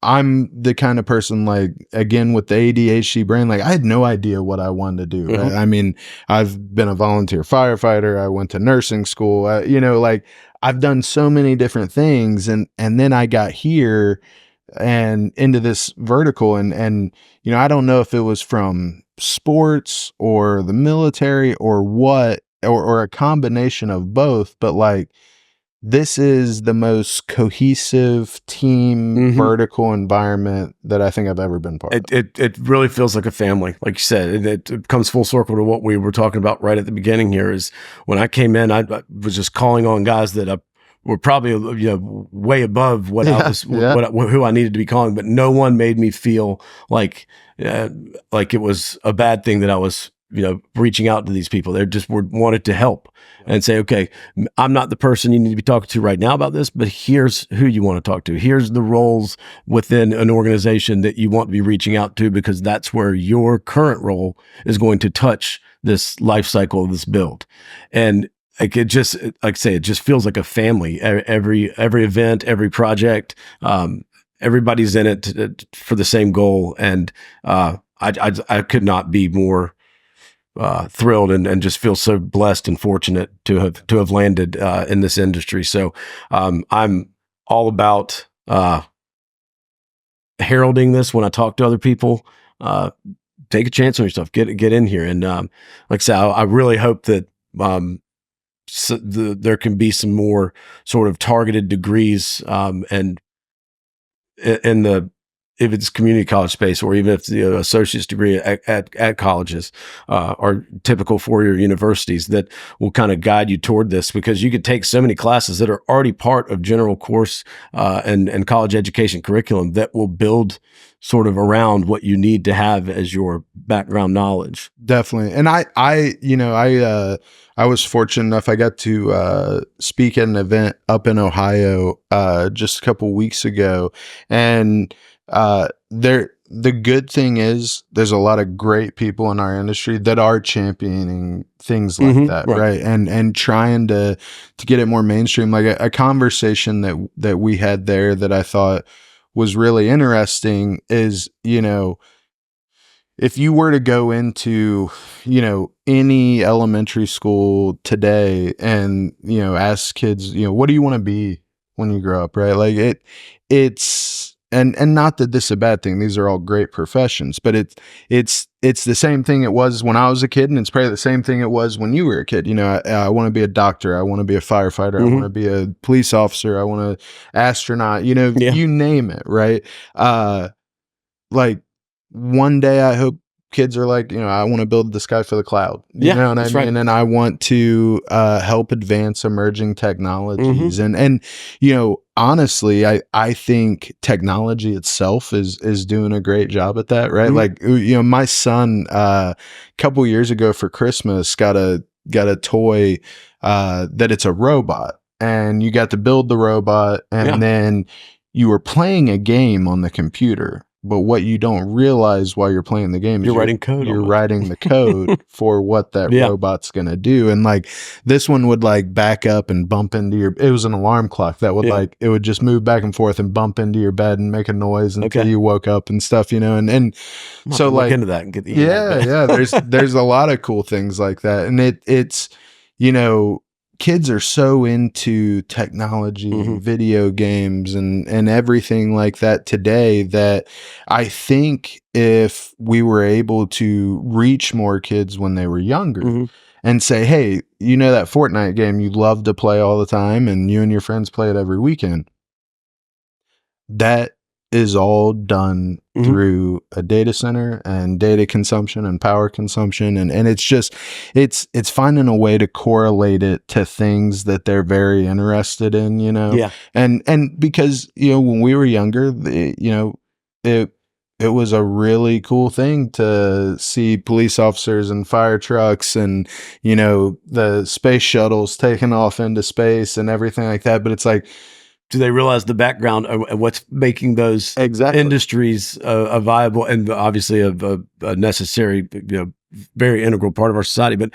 I'm the kind of person, like, again, with the ADHD brain, like I had no idea what I wanted to do. Right? I mean, I've been a volunteer firefighter. I went to nursing school. You know, like I've done so many different things, and then I got here and into this vertical, and you know, I don't know if it was from sports or the military or what, or a combination of both, but like this is the most cohesive team vertical environment that I think I've ever been part of. It really feels like a family, like you said. It comes full circle to what we were talking about right at the beginning here. Is when I came in, I was just calling on guys that were probably, you know, way above what I was, who I needed to be calling, but no one made me feel like it was a bad thing that I was, you know, reaching out to these people. They just wanted to help and say, okay, I'm not the person you need to be talking to right now about this, but here's who you want to talk to. Here's the roles within an organization that you want to be reaching out to, because that's where your current role is going to touch this life cycle of this build. And like it just, like I say, it just feels like a family. Every event, every project, everybody's in it for the same goal. And I could not be more thrilled and just feel so blessed and fortunate to have landed in this industry. So I'm all about heralding this when I talk to other people. Take a chance on yourself. Get in here, and like I said, I really hope that there can be some more sort of targeted degrees, and in the, if it's community college space, or even if the associate's degree at colleges are typical four-year universities, that will kind of guide you toward this, because you could take so many classes that are already part of general course and college education curriculum that will build sort of around what you need to have as your background knowledge. Definitely. And I was fortunate enough, I got to speak at an event up in Ohio just a couple weeks ago, and the good thing is there's a lot of great people in our industry that are championing things like that, right? And trying to get it more mainstream. Like a conversation that we had there that I thought was really interesting is, you know, if you were to go into, you know, any elementary school today and, you know, ask kids, you know, what do you want to be when you grow up, right? Like it's and not that this is a bad thing. These are all great professions, but it's the same thing it was when I was a kid, and it's probably the same thing it was when you were a kid. You know, I want to be a doctor. I want to be a firefighter. I want to be a police officer. I want to astronaut. You know, you name it, right? Like one day I hope kids are like, you know, I want to build the sky for the cloud. You know what I mean? Right. And I want to help advance emerging technologies. And you know, honestly, I think technology itself is doing a great job at that, right? Like, you know, my son a couple years ago for Christmas got a toy that it's a robot, and you got to build the robot, and then you were playing a game on the computer. But what you don't realize while you're playing the game is you're writing code. You're writing the code for what that robot's going to do. And like this one would like back up and bump into it was an alarm clock that would like, it would just move back and forth and bump into your bed and make a noise until you woke up and stuff, you know? And so like, look into that and get the there's a lot of cool things like that. And it's, you know, kids are so into technology, video games, and everything like that today, that I think if we were able to reach more kids when they were younger and say, hey, you know, that Fortnite game you love to play all the time and you and your friends play it every weekend, that is all done Mhm. through a data center and data consumption and power consumption. And it's just, it's finding a way to correlate it to things that they're very interested in, you know? Yeah. And because, you know, when we were younger, you know, it, it was a really cool thing to see police officers and fire trucks and, you know, the space shuttles taking off into space and everything like that. But it's like, Do they realize the background of what's making those exactly. industries a viable and obviously a necessary, you know, very integral part of our society? But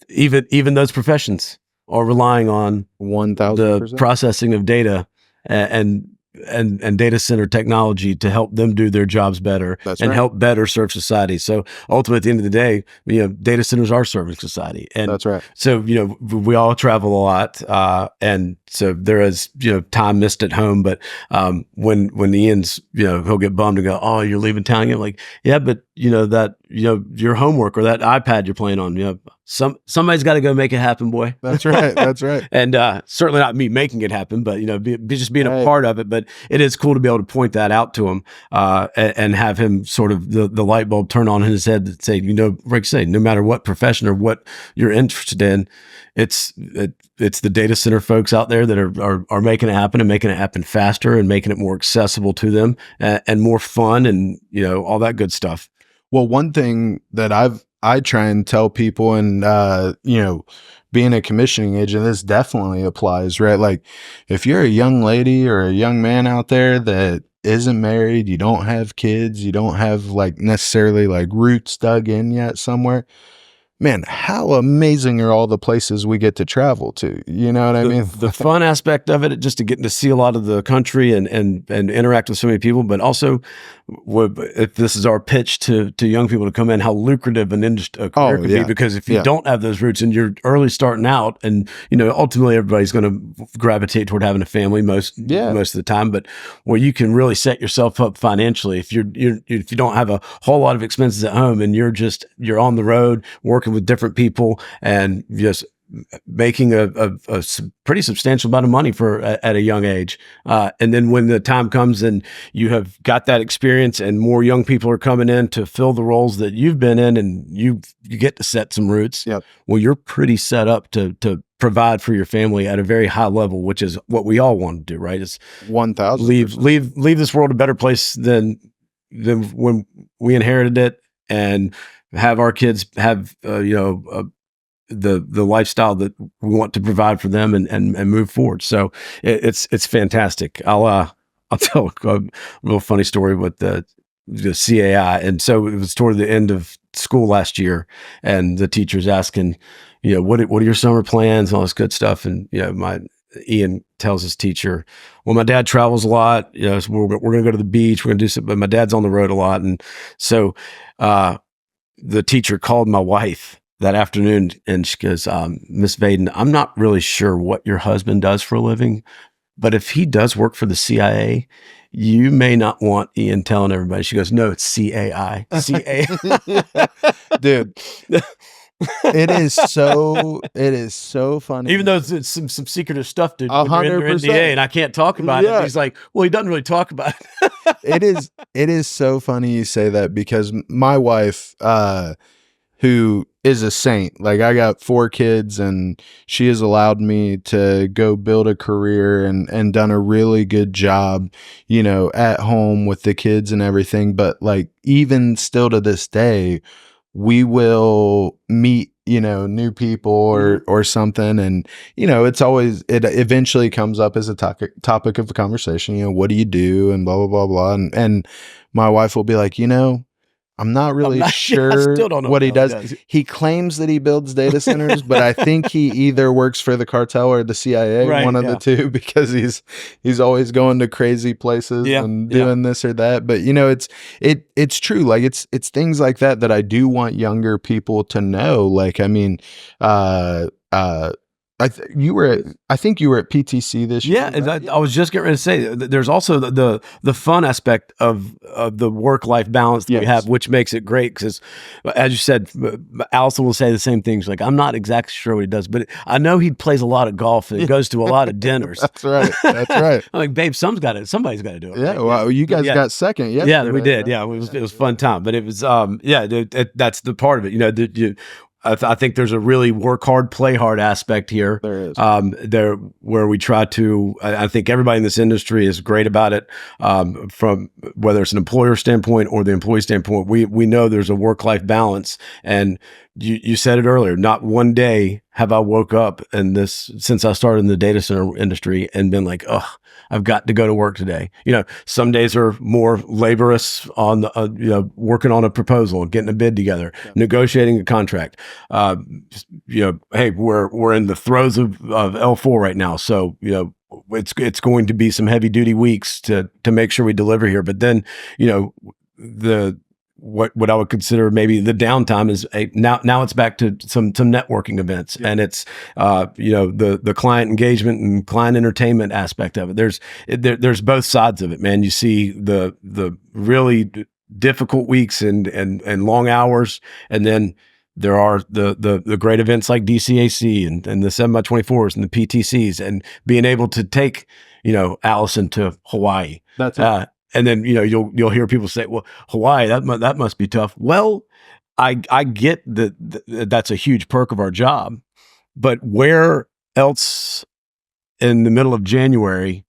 even those professions are relying on the 1000%. processing of data and and data center technology to help them do their jobs better That's and right. help better serve society. So ultimately, at the end of the day, you know, data centers are serving society. And That's right. so, you know, we all travel a lot, and so there is, you know, time missed at home. But when Ian's, you know, he'll get bummed and go, "Oh, you're leaving town." You're like, "Yeah, but you know that, you know, your homework or that iPad you're playing on, you know, somebody's got to go make it happen, boy." That's right. That's right. And certainly not me making it happen, but you know, just being Right. a part of it. But it is cool to be able to point that out to him, and have him sort of the light bulb turn on in his head that say, you know, like I say, no matter what profession or what you're interested in, it's the data center folks out there that are making it happen and making it happen faster and making it more accessible to them, and more fun, and you know, all that good stuff. Well, one thing that I try and tell people, and you know, being a commissioning agent, this definitely applies, right? Like if you're a young lady or a young man out there that isn't married, you don't have kids, you don't have like necessarily like roots dug in yet somewhere, man, how amazing are all the places we get to travel to? You know what I mean? The fun aspect of it, just to getting to see a lot of the country and interact with so many people, but also if this is our pitch to young people to come in, how lucrative an industry career can be, because if you don't have those roots and you're early starting out, and you know, ultimately everybody's going to gravitate toward having a family most of the time, but where you can really set yourself up financially if if you don't have a whole lot of expenses at home and you're on the road working with different people and just making a pretty substantial amount of money at a young age. And then when the time comes and you have got that experience and more young people are coming in to fill the roles that you've been in, and you get to set some roots, well, you're pretty set up to provide for your family at a very high level, which is what we all want to do, right? Is 1000 leave this world a better place than when we inherited it, and have our kids have the lifestyle that we want to provide for them, and move forward. So it's fantastic. I'll tell a real funny story with the CAI. And so it was toward the end of school last year, and the teacher's asking, you know, what are your summer plans and all this good stuff. And, you know, Ian tells his teacher, well, my dad travels a lot. You know, so we're going to go to the beach. We're going to do something, but my dad's on the road a lot. And so, the teacher called my wife that afternoon, and she goes, Miss Vaden, I'm not really sure what your husband does for a living, but if he does work for the CIA, you may not want Ian telling everybody. She goes, no, it's CAI. CAI. Dude. It is so funny. Even though it's some secretive stuff, dude. 100%. And I can't talk about it. He's like, well, he doesn't really talk about it. It is so funny you say that, because my wife, who is a saint, like I got 4 kids, and she has allowed me to go build a career and done a really good job, you know, at home with the kids and everything. But like, even still to this day, we will meet, you know, new people or something. And, you know, it eventually comes up as a topic of a conversation, you know, what do you do? And blah, blah, blah, blah. And my wife will be like, you know, I'm not really sure what he does. He claims that he builds data centers, but I think he either works for the cartel or the CIA, one of the two, because he's always going to crazy places and doing this or that. But you know, it's true. Like it's things like that I do want younger people to know. Like, I mean, I think you were at PTC this year. Yeah, and I was just getting ready to say there's also the fun aspect of the work-life balance that we have, which makes it great because, as you said, Allison will say the same things. Like, I'm not exactly sure what he does, but I know he plays a lot of golf and goes to a lot of dinners. That's right. That's right. I'm like, babe, somebody's got to do it. Yeah, right? well, you guys got second. Yeah, we did. Yeah, it was a fun time, but it was that's the part of it. You know, I think there's a really work hard, play hard aspect here. There is. There where we try to. I think everybody in this industry is great about it. From whether it's an employer standpoint or the employee standpoint, we know there's a work life balance. And you said it earlier. Not one day have I woke up since I started in the data center industry and been like, oh, I've got to go to work today. You know, some days are more laborious on working on a proposal, getting a bid together, negotiating a contract. Hey, we're in the throes of L4 right now, so it's going to be some heavy duty weeks to make sure we deliver here. But then what I would consider maybe the downtime is now it's back to some networking events, and it's the client engagement and client entertainment aspect of it. There's both sides of it, man. You see the really difficult weeks and long hours, and then there are the great events like DCAC and the 7x24s and the PTCs, and being able to take Allison to Hawaii. That's it. And then you'll hear people say, "Well, Hawaii, that must be tough." Well, I get that that's a huge perk of our job, but where else in the middle of January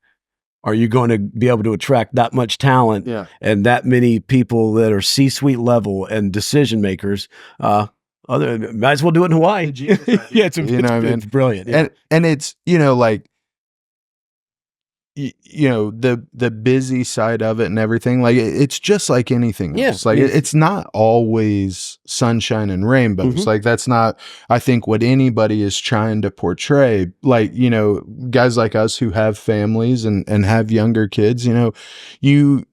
are you going to be able to attract that much talent and that many people that are C-suite level and decision makers? Might as well do it in Hawaii. It's brilliant. Yeah. And it's like. The busy side of it and everything, like it's just like anything else. Like it's not always sunshine and rainbows. Like that's not, I think, what anybody is trying to portray. Like, guys like us who have families and have younger kids, you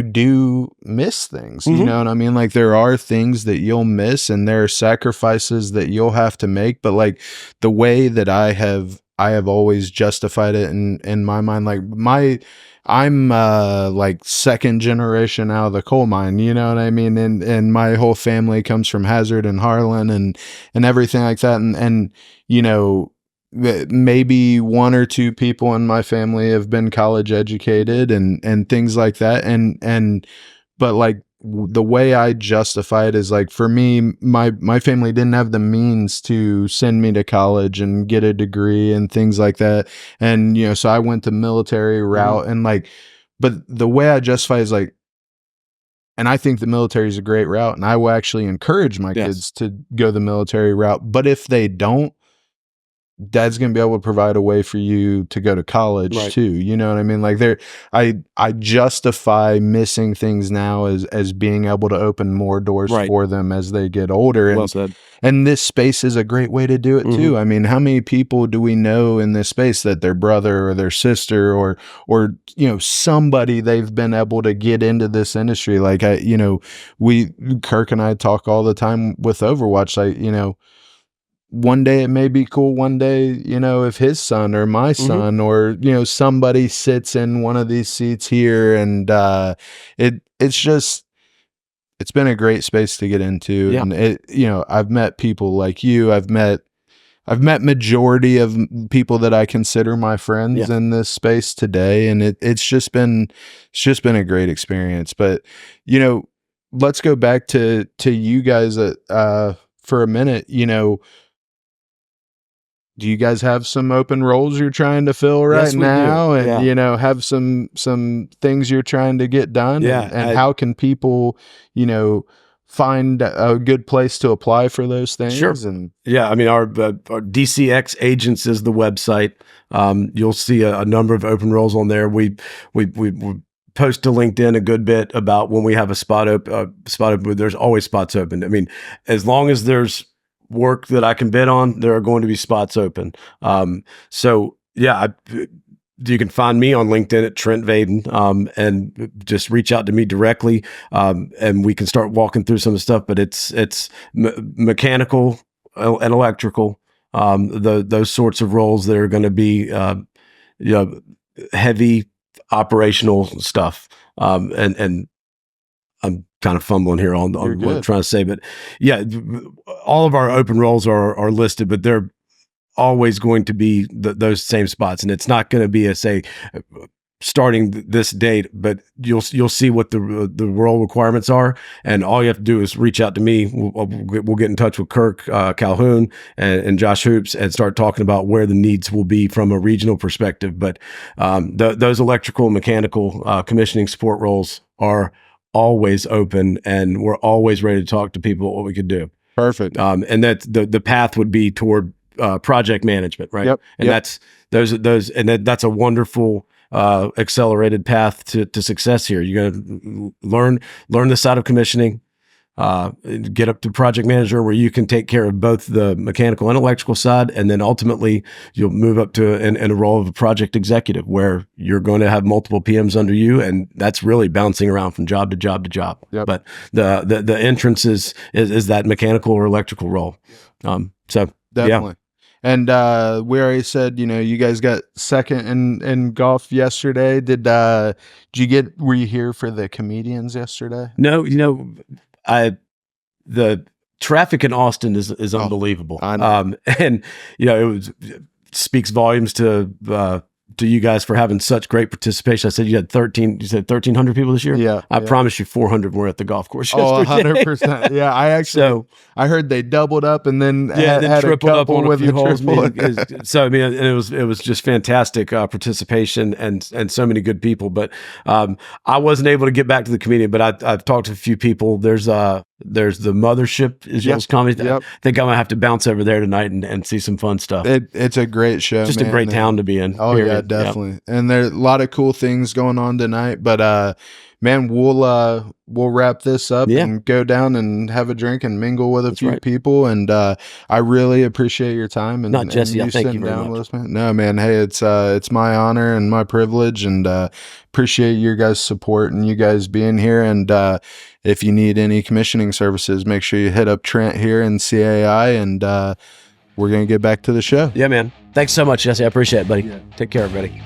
do miss things, you know what I mean? Like there are things that you'll miss and there are sacrifices that you'll have to make. But like the way that I have always justified it in my mind, like I'm like second generation out of the coal mine, you know what I mean? And my whole family comes from Hazard and Harlan and everything like that. And maybe one or two people in my family have been college educated and things like that. But like the way I justify it is like, for me, my family didn't have the means to send me to college and get a degree and things like that. And, so I went the military route and like, but the way I justify is like, and I think the military is a great route and I will actually encourage my kids to go the military route. But if they don't, Dad's going to be able to provide a way for you to go to college too. You know what I mean? Like I justify missing things now as being able to open more doors for them as they get older. Well said. And this space is a great way to do it too. I mean, how many people do we know in this space that their brother or their sister or somebody they've been able to get into this industry? Like Kirk and I talk all the time with Overwatch, like, one day it may be cool. One day, if his son or my son or, somebody sits in one of these seats here and it's been a great space to get into. Yeah. And I've met people like you. I've met majority of people that I consider my friends in this space today. And it's just been a great experience. But, let's go back to you guys for a minute. Do you guys have some open roles you're trying to fill right now? And, have some things you're trying to get done? Yeah. And how can people, find a good place to apply for those things? Sure. And I mean, our DCX Agents is the website. You'll see a number of open roles on there. We post to LinkedIn a good bit about when we have a spot open. There's always spots open. I mean, as long as there's work that I can bid on, there are going to be spots open. You can find me on LinkedIn at Trent Vaden, and just reach out to me directly, and we can start walking through some of the stuff. But it's mechanical and electrical, those sorts of roles that are going to be, heavy operational stuff. And I'm kind of fumbling here on what I'm trying to say, but yeah, all of our open roles are listed, but they're always going to be those same spots. And it's not going to be starting this date, but you'll see what the role requirements are, and all you have to do is reach out to me. We'll get in touch with Kirk Calhoun and Josh Hoops and start talking about where the needs will be from a regional perspective. But those electrical and mechanical commissioning support roles are always open, and we're always ready to talk to people what we could do. Perfect. And that the path would be toward project management, right? Yep. And that's those, and that's a wonderful accelerated path to success here. You're going to learn the side of commissioning, get up to project manager where you can take care of both the mechanical and electrical side, and then ultimately you'll move up to in a role of a project executive where you're going to have multiple PMs under you, and that's really bouncing around from job to job to job. Yep. But the entrance is that mechanical or electrical role. So definitely. Yeah. And we already said, you guys got second in golf yesterday. Were you here for the comedians yesterday? No, the traffic in Austin is unbelievable. I know. And it speaks volumes to you guys for having such great participation. I said you said 1,300 people this year. Yeah. I promise you 400 were at the golf course yesterday. 100%. Yeah. I heard they doubled up and then had tripled up on a few holes. So, and it was just fantastic participation and so many good people. But I wasn't able to get back to the comedian, but I've talked to a few people. There's the Mothership is y'all's comedy. Yep. I think I'm gonna have to bounce over there tonight and see some fun stuff. It's a great show. Just a great town to be in. Oh period. Yeah, definitely. Yep. And there's a lot of cool things going on tonight. But man, we'll wrap this up and go down and have a drink and mingle with a few people. And I really appreciate your time and, Jesse, and you thank you very down much. with us, man. No, man. Hey, it's my honor and my privilege, and appreciate your guys' support and you guys being here. And if you need any commissioning services, make sure you hit up Trent here in CAI, and we're gonna get back to the show. Yeah, man. Thanks so much, Jesse. I appreciate it, buddy. Yeah. Take care, everybody.